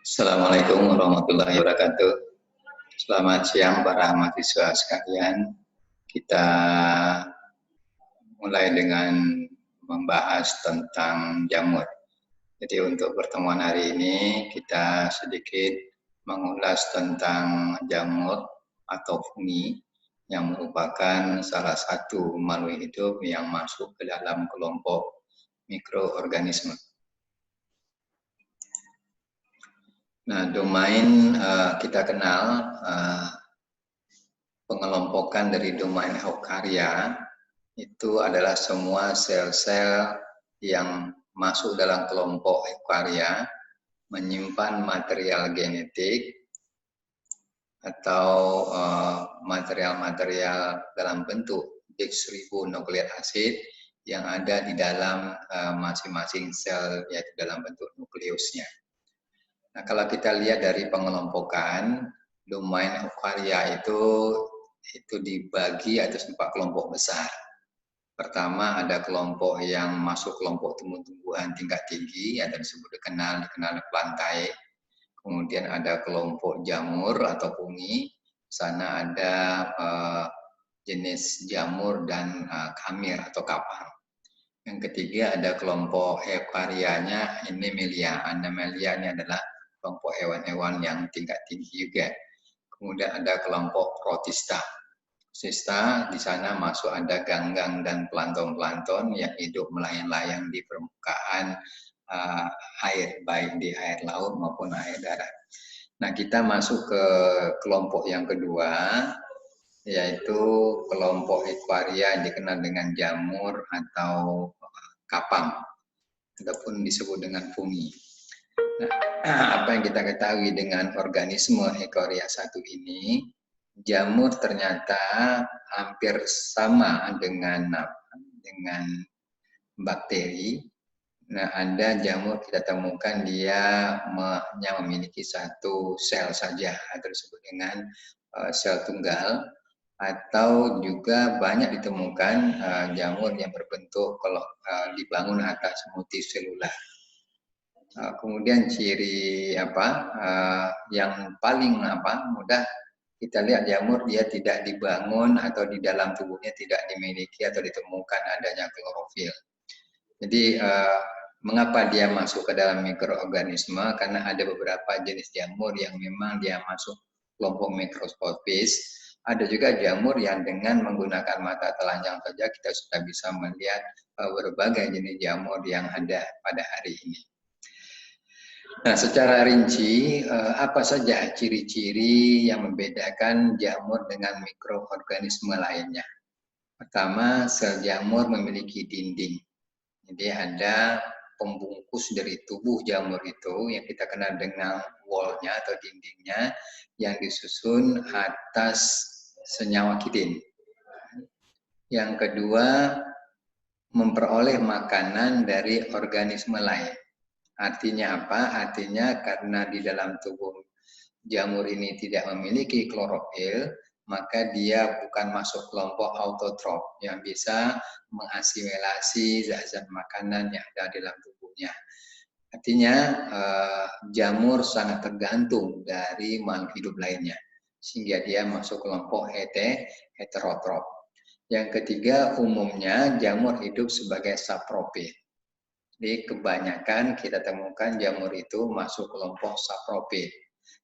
Assalamualaikum warahmatullahi wabarakatuh. Selamat siang para mahasiswa sekalian. Kita mulai dengan membahas tentang jamur. Jadi untuk pertemuan hari ini kita sedikit mengulas tentang jamur atau fungi yang merupakan salah satu makhluk hidup yang masuk ke dalam kelompok mikroorganisme. Nah, domain kita kenal pengelompokan dari domain eukarya itu adalah semua sel-sel yang masuk dalam kelompok eukarya menyimpan material genetik atau material-material dalam bentuk deoksiribonukleik asid yang ada di dalam masing-masing sel, yaitu dalam bentuk nukleusnya. Nah, kalau kita lihat dari pengelompokan, domain eukarya itu dibagi atas 4 kelompok besar. Pertama ada kelompok yang masuk kelompok tumbuh-tumbuhan tingkat tinggi yang disebut dikenal plantae. Kemudian ada kelompok jamur atau fungi. Sana ada jenis jamur dan kamir atau kapang. Yang ketiga ada kelompok eukaryanya Animalia. Animalia ini adalah kelompok hewan-hewan yang tingkat tinggi juga. Kemudian ada kelompok protista. Protista di sana masuk ada ganggang dan plankton-plankton yang hidup melayang-layang di permukaan air, baik di air laut maupun air darat. Nah, kita masuk ke kelompok yang kedua, yaitu kelompok eukarya yang dikenal dengan jamur atau kapang, ataupun disebut dengan fungi. Nah, apa yang kita ketahui dengan organisme eukarya satu ini, jamur ternyata hampir sama dengan bakteri. Nah, ada jamur kita temukan dia hanya memiliki satu sel saja, atau disebut dengan sel tunggal, atau juga banyak ditemukan jamur yang berbentuk kalau dibangun atas multiselular. Kemudian ciri yang paling mudah kita lihat jamur, dia tidak dibangun atau di dalam tubuhnya tidak dimiliki atau ditemukan adanya klorofil. Jadi mengapa dia masuk ke dalam mikroorganisme? Karena ada beberapa jenis jamur yang memang dia masuk kelompok mikroskopis. Ada juga jamur yang dengan menggunakan mata telanjang saja kita sudah bisa melihat berbagai jenis jamur yang ada pada hari ini. Nah, secara rinci, apa saja ciri-ciri yang membedakan jamur dengan mikroorganisme lainnya? Pertama, sel jamur memiliki dinding. Jadi ada pembungkus dari tubuh jamur itu yang kita kenal dengan wall-nya atau dindingnya yang disusun atas senyawa kitin. Yang kedua, memperoleh makanan dari organisme lain. Artinya apa? Artinya karena di dalam tubuh jamur ini tidak memiliki klorofil, maka dia bukan masuk kelompok autotrof yang bisa mengasimilasi zat-zat makanan yang ada di dalam tubuhnya. Artinya jamur sangat tergantung dari makhluk hidup lainnya, sehingga dia masuk kelompok heterotrof. Yang ketiga, umumnya jamur hidup sebagai saprofit. Jadi kebanyakan kita temukan jamur itu masuk kelompok saprofit.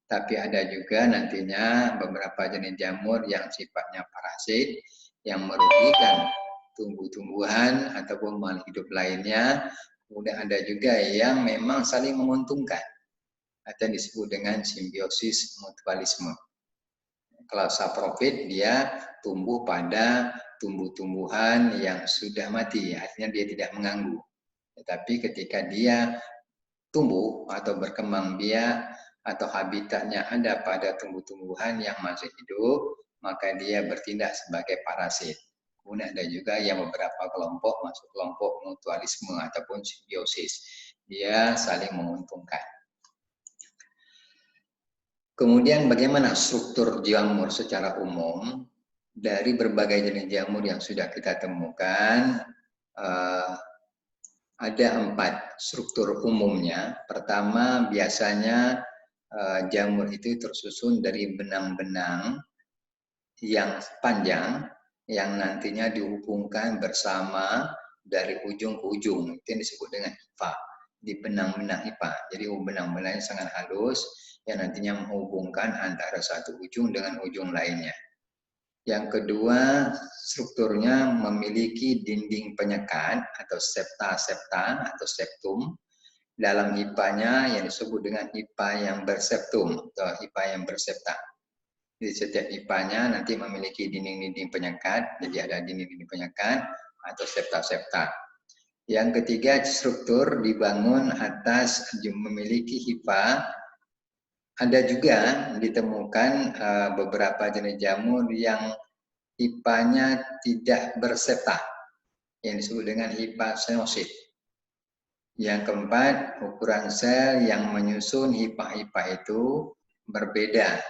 Tapi ada juga nantinya beberapa jenis jamur yang sifatnya parasit yang merugikan tumbuh-tumbuhan ataupun makhluk hidup lainnya. Kemudian ada juga yang memang saling menguntungkan atau yang disebut dengan simbiosis mutualisme. Kalau saprofit dia tumbuh pada tumbuh-tumbuhan yang sudah mati, artinya dia tidak mengganggu. Tetapi ketika dia tumbuh atau berkembang biak atau habitatnya ada pada tumbuh-tumbuhan yang masih hidup, maka dia bertindak sebagai parasit. Kemudian ada juga yang beberapa kelompok masuk kelompok mutualisme ataupun simbiosis. Dia saling menguntungkan. Kemudian bagaimana struktur jamur secara umum? Dari berbagai jenis jamur yang sudah kita temukan, ada 4 struktur umumnya. Pertama, biasanya jamur itu tersusun dari benang-benang yang panjang yang nantinya dihubungkan bersama dari ujung ke ujung. Itu yang disebut dengan hifa. Di benang-benang hifa. Jadi benang-benangnya sangat halus yang nantinya menghubungkan antara satu ujung dengan ujung lainnya. Yang kedua, strukturnya memiliki dinding penyekat atau septa-septa atau septum. Dalam hipanya yang disebut dengan hipa yang berseptum atau hipa yang bersepta. Jadi setiap hipanya nanti memiliki dinding-dinding penyekat, jadi ada dinding-dinding penyekat atau septa-septa. Yang ketiga, struktur dibangun atas memiliki hipa. Ada juga ditemukan beberapa jenis jamur yang hipanya tidak bersepta, yang disebut dengan hipa senosit. Yang keempat, ukuran sel yang menyusun hipa-hipa itu berbeda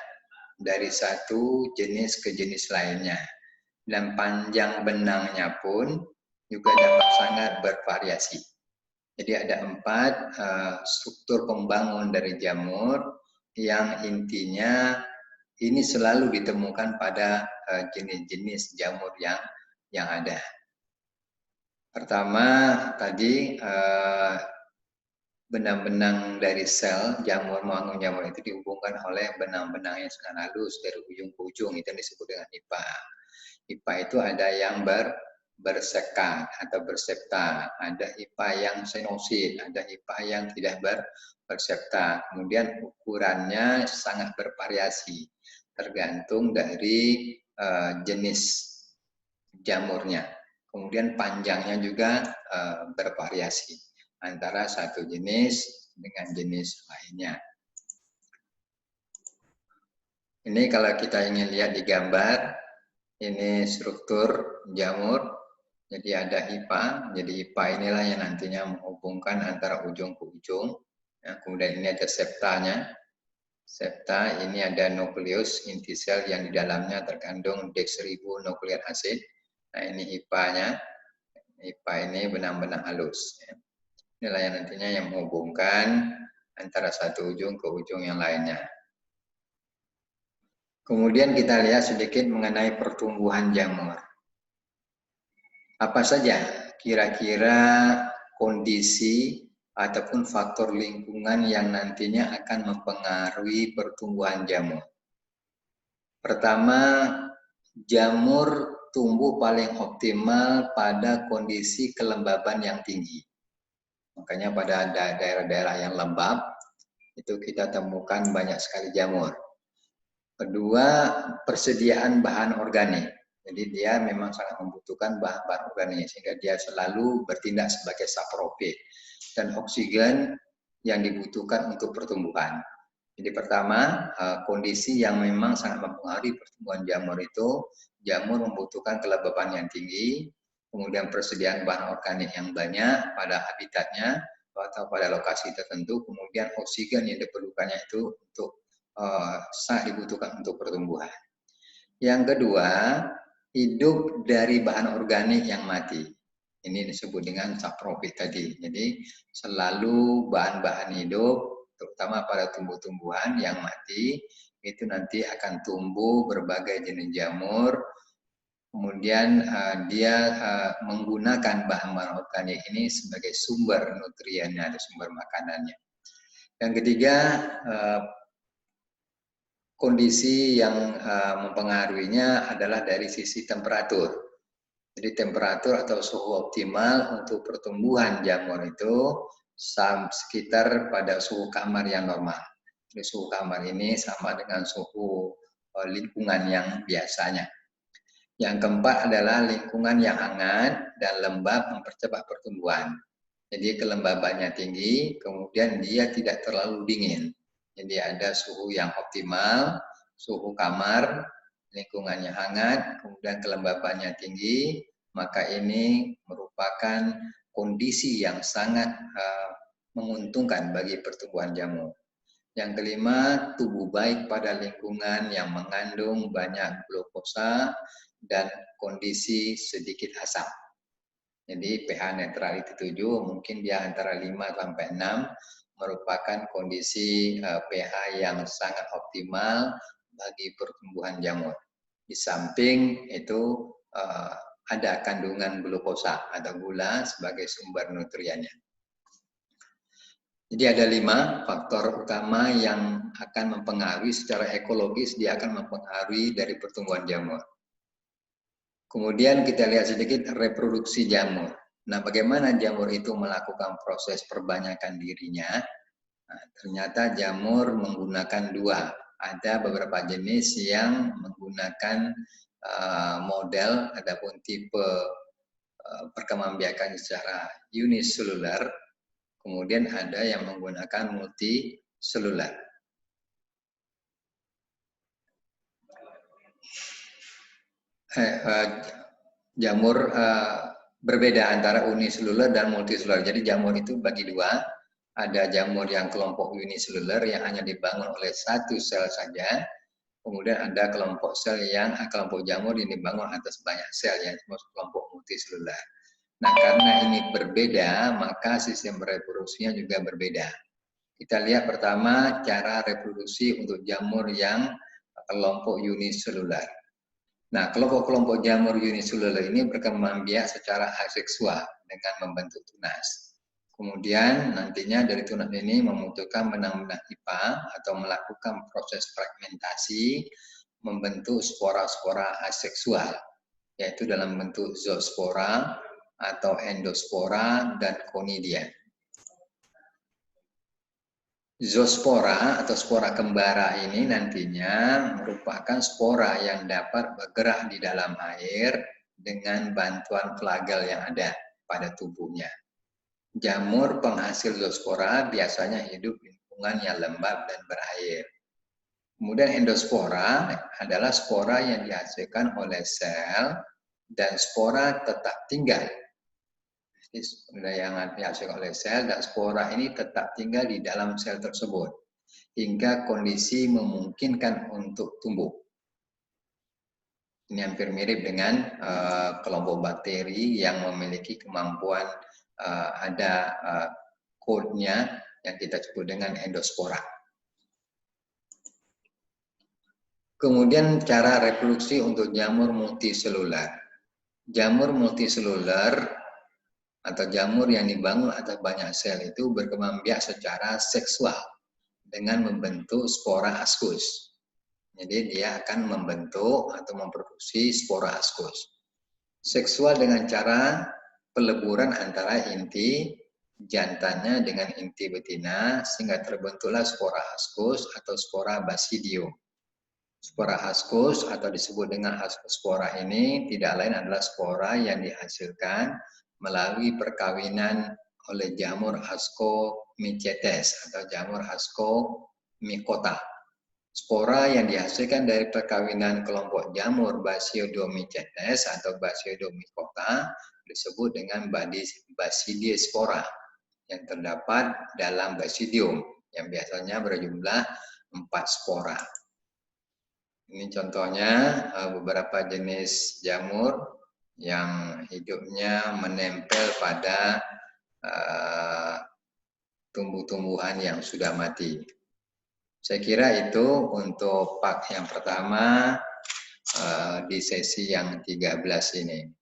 dari satu jenis ke jenis lainnya. Dan panjang benangnya pun juga dapat sangat bervariasi. Jadi ada 4 struktur pembangun dari jamur yang intinya ini selalu ditemukan pada jenis-jenis jamur yang ada. Pertama tadi benang-benang dari sel jamur mengandung jamur itu dihubungkan oleh benang-benang yang sangat halus dari ujung ke ujung, itu yang disebut dengan hipa. Hipa itu ada yang bersekat atau bersepta, ada hipa yang senosit, ada hipa yang tidak bersepta. Kemudian ukurannya sangat bervariasi tergantung dari jenis jamurnya. Kemudian panjangnya juga bervariasi antara satu jenis dengan jenis lainnya. Ini kalau kita ingin lihat di gambar, ini struktur jamur. Jadi ada hipa. Jadi hipa inilah yang nantinya menghubungkan antara ujung ke ujung. Ya, kemudian ini ada septanya. Septa ini ada nukleus inti sel yang di dalamnya terkandung deoksiribonukleik asid. Nah ini hipanya. Hipa ini benang-benang halus. Ya. Inilah yang nantinya yang menghubungkan antara satu ujung ke ujung yang lainnya. Kemudian kita lihat sedikit mengenai pertumbuhan jamur. Apa saja kira-kira kondisi ataupun faktor lingkungan yang nantinya akan mempengaruhi pertumbuhan jamur? Pertama, jamur tumbuh paling optimal pada kondisi kelembaban yang tinggi. Makanya pada daerah-daerah yang lembab, itu kita temukan banyak sekali jamur. Kedua, persediaan bahan organik. Jadi dia memang sangat membutuhkan bahan-bahan organik, sehingga dia selalu bertindak sebagai saprofit. Dan oksigen yang dibutuhkan untuk pertumbuhan. Jadi pertama, kondisi yang memang sangat mempengaruhi pertumbuhan jamur itu, jamur membutuhkan kelembaban yang tinggi, kemudian persediaan bahan organik yang banyak pada habitatnya atau pada lokasi tertentu, kemudian oksigen yang diperlukannya itu untuk sangat dibutuhkan untuk pertumbuhan. Yang kedua, hidup dari bahan organik yang mati. Ini disebut dengan saprofit tadi. Jadi selalu bahan-bahan hidup, terutama pada tumbuh-tumbuhan yang mati, itu nanti akan tumbuh berbagai jenis jamur. Kemudian dia menggunakan bahan-bahan organik ini sebagai sumber nutriennya, atau sumber makanannya. Yang ketiga, kondisi yang mempengaruhinya adalah dari sisi temperatur. Jadi temperatur atau suhu optimal untuk pertumbuhan jamur itu sekitar pada suhu kamar yang normal. Jadi suhu kamar ini sama dengan suhu lingkungan yang biasanya. Yang keempat adalah lingkungan yang hangat dan lembab mempercepat pertumbuhan. Jadi kelembabannya tinggi, kemudian dia tidak terlalu dingin. Jadi ada suhu yang optimal, suhu kamar, lingkungannya hangat, kemudian kelembabannya tinggi, maka ini merupakan kondisi yang sangat menguntungkan bagi pertumbuhan jamur. Yang kelima, tubuh baik pada lingkungan yang mengandung banyak glukosa dan kondisi sedikit asam. Jadi pH netral itu 7, mungkin dia antara 5 sampai 6, merupakan kondisi pH yang sangat optimal bagi pertumbuhan jamur. Di samping itu ada kandungan glukosa atau gula sebagai sumber nutriennya. Jadi ada 5 faktor utama yang akan mempengaruhi secara ekologis, dia akan mempengaruhi dari pertumbuhan jamur. Kemudian kita lihat sedikit reproduksi jamur. Nah, bagaimana jamur itu melakukan proses perbanyakan dirinya? Nah, ternyata jamur menggunakan 2. Ada beberapa jenis yang menggunakan model ataupun tipe perkembangbiakan secara uniselular. Kemudian ada yang menggunakan multiselular. Jamur berbeda antara uniselular dan multiselular. Jadi jamur itu bagi 2. Ada jamur yang kelompok uniselular yang hanya dibangun oleh 1 sel saja. Kemudian ada kelompok jamur yang dibangun atas banyak sel yang disebut kelompok multiselular. Nah, karena ini berbeda, maka sistem reproduksinya juga berbeda. Kita lihat pertama cara reproduksi untuk jamur yang kelompok uniselular. Nah, kelompok-kelompok jamur uniselular ini berkembang biak secara aseksual dengan membentuk tunas. Kemudian nantinya dari tunas ini membentukkan benang-benang hipa atau melakukan proses fragmentasi membentuk spora-spora aseksual, yaitu dalam bentuk zoospora atau endospora dan conidia. Zoospora atau spora kembara ini nantinya merupakan spora yang dapat bergerak di dalam air dengan bantuan flagel yang ada pada tubuhnya. Jamur penghasil zoospora biasanya hidup di lingkungan yang lembab dan berair. Kemudian endospora adalah spora yang dihasilkan oleh sel dan spora tetap tinggal. Yang dihasilkan oleh sel dan spora ini tetap tinggal di dalam sel tersebut hingga kondisi memungkinkan untuk tumbuh. Ini hampir mirip dengan kelompok bakteri yang memiliki kemampuan ada kodenya yang kita sebut dengan endospora. Kemudian cara reproduksi untuk jamur multiselular. Jamur multiselular atau jamur yang dibangun atas banyak sel itu berkembang biak secara seksual dengan membentuk spora askus. Jadi dia akan membentuk atau memproduksi spora askus. Seksual dengan cara peleburan antara inti jantannya dengan inti betina sehingga terbentuklah spora askus atau spora basidium. Spora askus atau disebut dengan ascospora ini tidak lain adalah spora yang dihasilkan melalui perkawinan oleh jamur Ascomycetes atau jamur Ascomycota. Spora yang dihasilkan dari perkawinan kelompok jamur Basidiomycetes atau Basidiomycota disebut dengan Basidiospora yang terdapat dalam basidium yang biasanya berjumlah 4 spora. Ini contohnya beberapa jenis jamur yang hidupnya menempel pada tumbuh-tumbuhan yang sudah mati. Saya kira itu untuk part yang pertama di sesi yang 13 ini.